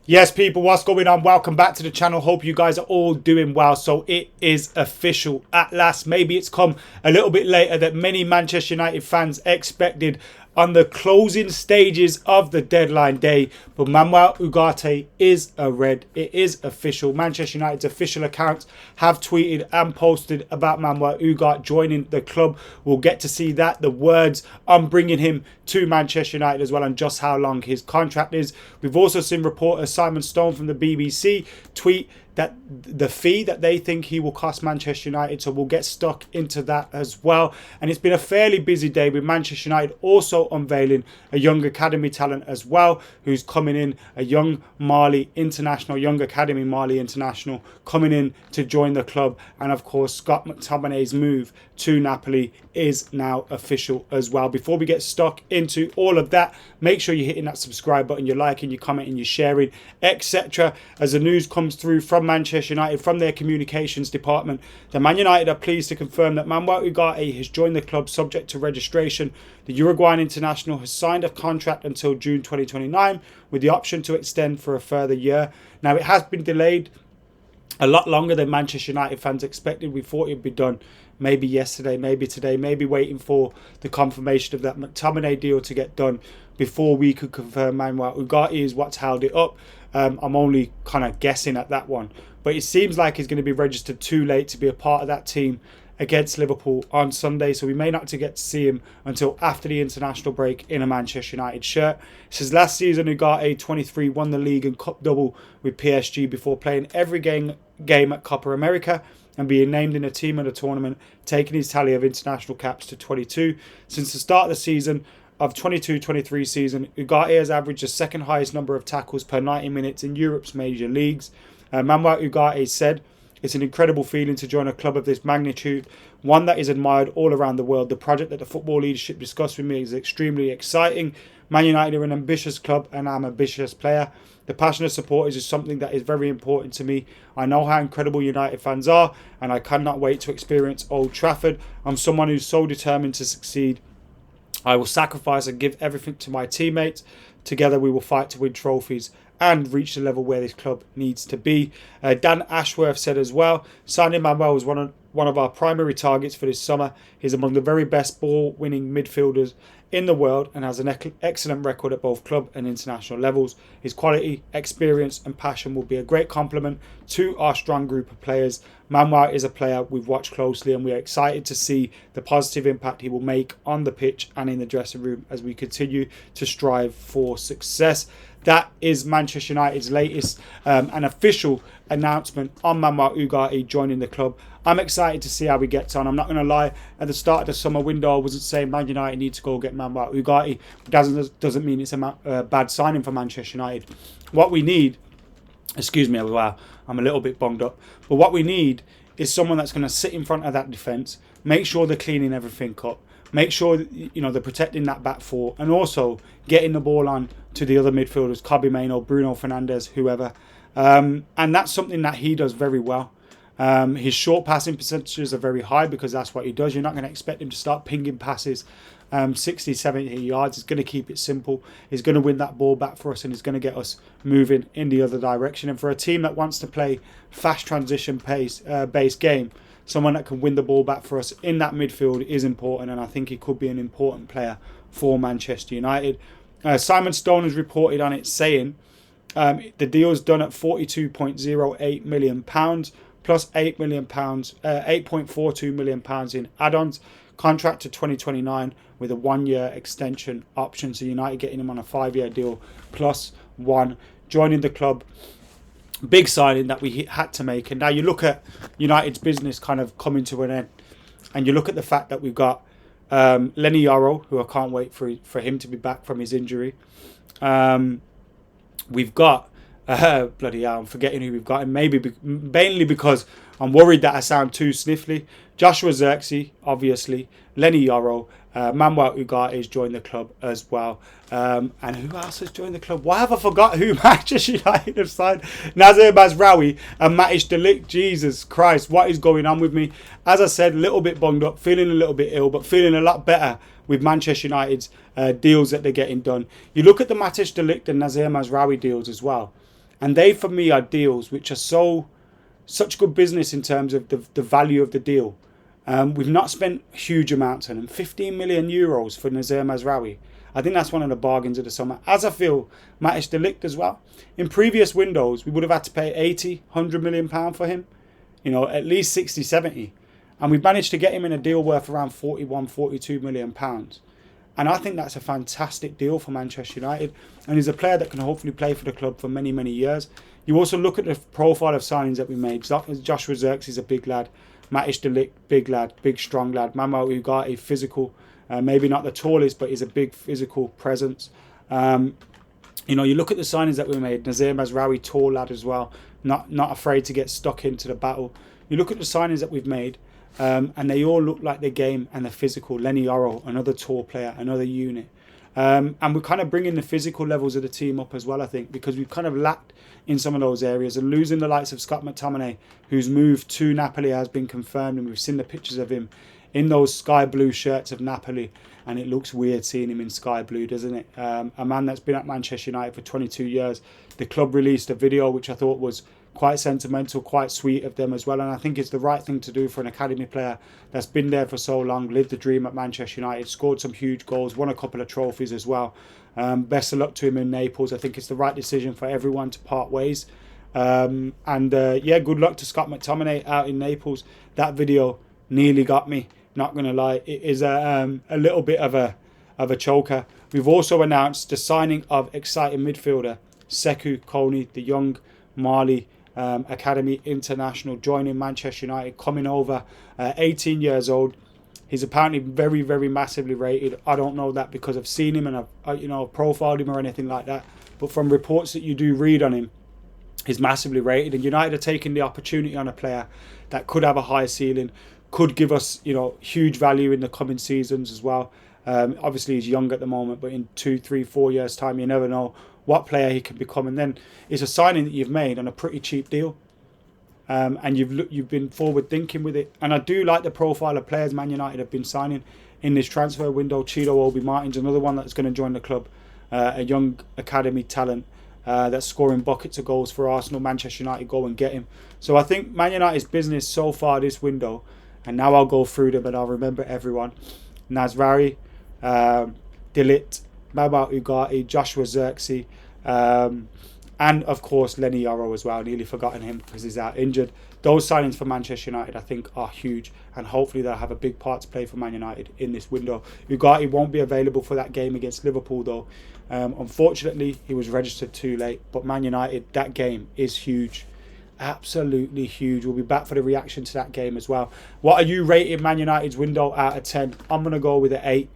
Yes, people, what's going on? Welcome back to the channel. Hope you guys are all doing well. So it is official at last. Maybe it's come a little bit later than many Manchester United fans expected on the closing stages of the deadline day. But Manuel Ugarte is a Red. It is official. Manchester United's official accounts have tweeted and posted about Manuel Ugarte joining the club. We'll get to see that, the words on bringing him to Manchester United as well, and just how long his contract is. We've also seen reporter Simon Stone from the BBC tweet that the fee that they think he will cost Manchester United, so we'll get stuck into that as well. And it's been a fairly busy day with Manchester United also unveiling a young academy talent as well, who's coming in, a young Mali international, young academy Mali international coming in to join the club. And of course, Scott McTominay's move to Napoli is now official as well. Before we get stuck into all of that, make sure you're hitting that subscribe button, you're liking, you're commenting, you're sharing, etc. As the news comes through from Manchester United, from their communications department, the Man United are pleased to confirm that Manuel Ugarte has joined the club subject to registration. The Uruguayan international has signed a contract until June 2029 with the option to extend for a further year. Now, it has been delayed a lot longer than Manchester United fans expected. We thought it'd be done maybe yesterday, maybe today, maybe waiting for the confirmation of that McTominay deal to get done before we could confirm Manuel Ugarte is what's held it up. I'm only kind of guessing at that one, but it seems like he's going to be registered too late to be a part of that team against Liverpool on Sunday, so we may not get to see him until after the international break in a Manchester United shirt. It says last season Ugarte 23 won the league and cup double with PSG before playing every game at Copa America and being named in a team of the tournament, taking his tally of international caps to 22. Since the start of the season of 22-23 season, Ugarte has averaged the second highest number of tackles per 90 minutes in Europe's major leagues. Manuel Ugarte said, "It's an incredible feeling to join a club of this magnitude, one that is admired all around the world. The project that the football leadership discussed with me is extremely exciting. Man United are an ambitious club and I'm an ambitious player. The passion of supporters is something that is very important to me. I know how incredible United fans are and I cannot wait to experience Old Trafford. I'm someone who's so determined to succeed. I will sacrifice and give everything to my teammates. Together we will fight to win trophies and reach the level where this club needs to be." Dan Ashworth said as well, "Signing Manuel was one of our primary targets for this summer. He's among the very best ball-winning midfielders in the world and has an excellent record at both club and international levels. His quality, experience and passion will be a great complement to our strong group of players. Manuel is a player we've watched closely and we are excited to see the positive impact he will make on the pitch and in the dressing room as we continue to strive for success." That is Manchester United's latest and official announcement on Manuel Ugarte joining the club. I'm excited to see how he gets on. I'm not going to lie, at the start of the summer window I wasn't saying Man United need to go get Manuel Ugarte. Doesn't mean it's a bad signing for Manchester United. What we need, excuse me, wow, I'm a little bit bunged up, but what we need is someone that's going to sit in front of that defence, make sure they're cleaning everything up, make sure they're protecting that back four, and also getting the ball on to the other midfielders, Kobbie Mainoo, Bruno Fernandes, whoever. And that's something that he does very well. His short passing percentages are very high because that's what he does. You're not going to expect him to start pinging passes 60, 70 yards. He's going to keep it simple. He's going to win that ball back for us and he's going to get us moving in the other direction. And for a team that wants to play fast transition based game, someone that can win the ball back for us in that midfield is important, and I think he could be an important player for Manchester United. Simon Stone has reported on it saying the deal is done at £42.08 million plus £8 million, £8.42 million in add-ons. Contract to 2029 with a 1-year extension option. So United getting him on a 5-year deal plus one. Joining the club, big signing that we had to make. And now you look at United's business kind of coming to an end, and you look at the fact that we've got Lenny Yoro, who I can't wait for him to be back from his injury. We've got bloody hell, I'm forgetting who we've got, and mainly because I'm worried that I sound too sniffly. Joshua Zirkzee, obviously, Lenny Yoro, Manuel Ugarte has joined the club as well. And who else has joined the club? Why have I forgot who Manchester United have signed? Nazir Mazraoui and Matthijs de Ligt. Jesus Christ, what is going on with me? As I said, a little bit bunged up, feeling a little bit ill, but feeling a lot better with Manchester United's deals that they're getting done. You look at the Matthijs de Ligt and Nazir Mazraoui deals as well, And they, for me, are deals which are such good business in terms of the value of the deal. We've not spent huge amounts on them. 15 million euros for Nazir Mazraoui. I think that's one of the bargains of the summer. As I feel, Matthijs de Ligt as well. In previous windows, we would have had to pay 80, 100 million pound for him. You know, at least 60, 70. And we've managed to get him in a deal worth around 41, 42 million pounds. And I think that's a fantastic deal for Manchester United. And he's a player that can hopefully play for the club for many, many years. You also look at the profile of signings that we made. Joshua Zirkzee is a big lad. Matthijs de Ligt, big lad, big strong lad. Manuel Ugarte, physical. Maybe not the tallest, but he's a big physical presence. You know, you look at the signings that we made. Nazir Mazraoui, tall lad as well. Not afraid to get stuck into the battle. You look at the signings that we've made. And they all look like the game and the physical. Lenny Yoro, another tall player, another unit. And we're kind of bringing the physical levels of the team up as well, I think, because we've kind of lacked in some of those areas. And losing the likes of Scott McTominay, whose move to Napoli has been confirmed, and we've seen the pictures of him in those sky blue shirts of Napoli, and it looks weird seeing him in sky blue, doesn't it? A man that's been at Manchester United for 22 years. The club released a video which I thought was quite sentimental, quite sweet of them as well, and I think it's the right thing to do for an academy player that's been there for so long, lived the dream at Manchester United, scored some huge goals, won a couple of trophies as well. Best of luck to him in Naples. I think it's the right decision for everyone to part ways. Yeah, good luck to Scott McTominay out in Naples. That video nearly got me, not gonna lie. It is a little bit of a choker. We've also announced the signing of exciting midfielder Sekou Kone, the young Mali academy international, joining Manchester United, coming over, 18 years old. He's apparently very, very massively rated. I don't know that because I've seen him and I've profiled him or anything like that. But from reports that you do read on him, he's massively rated. And United are taking the opportunity on a player that could have a high ceiling, could give us, huge value in the coming seasons as well. Obviously, he's young at the moment, but in 2, 3, 4 years' time, you never know what player he can become. And then it's a signing that you've made on a pretty cheap deal. And you've been forward thinking with it. And I do like the profile of players Man United have been signing in this transfer window. Chido Obi Martin's another one that's going to join the club, a young academy talent that's scoring buckets of goals for Arsenal. Manchester United go and get him. So I think Man United's business so far this window, and now I'll go through them and I'll remember everyone: Mazraoui, de Ligt, Manuel Ugarte, Joshua Zirkzee, and of course Lenny Yoro as well. Nearly forgotten him because he's out injured. Those signings for Manchester United I think are huge, and hopefully they'll have a big part to play for Man United in this window. Ugarte won't be available for that game against Liverpool though. Unfortunately, he was registered too late, but Man United, that game is huge. Absolutely huge. We'll be back for the reaction to that game as well. What are you rating Man United's window out of 10? I'm going to go with an 8.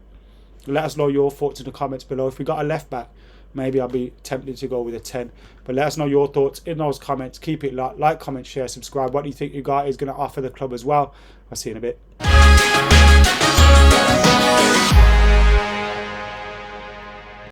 Let us know your thoughts in the comments below. If we got a left back, maybe I'll be tempted to go with a 10. But let us know your thoughts in those comments. Keep it like, comment, share, subscribe. What do you think Ugarte is going to offer the club as well? I'll see you in a bit.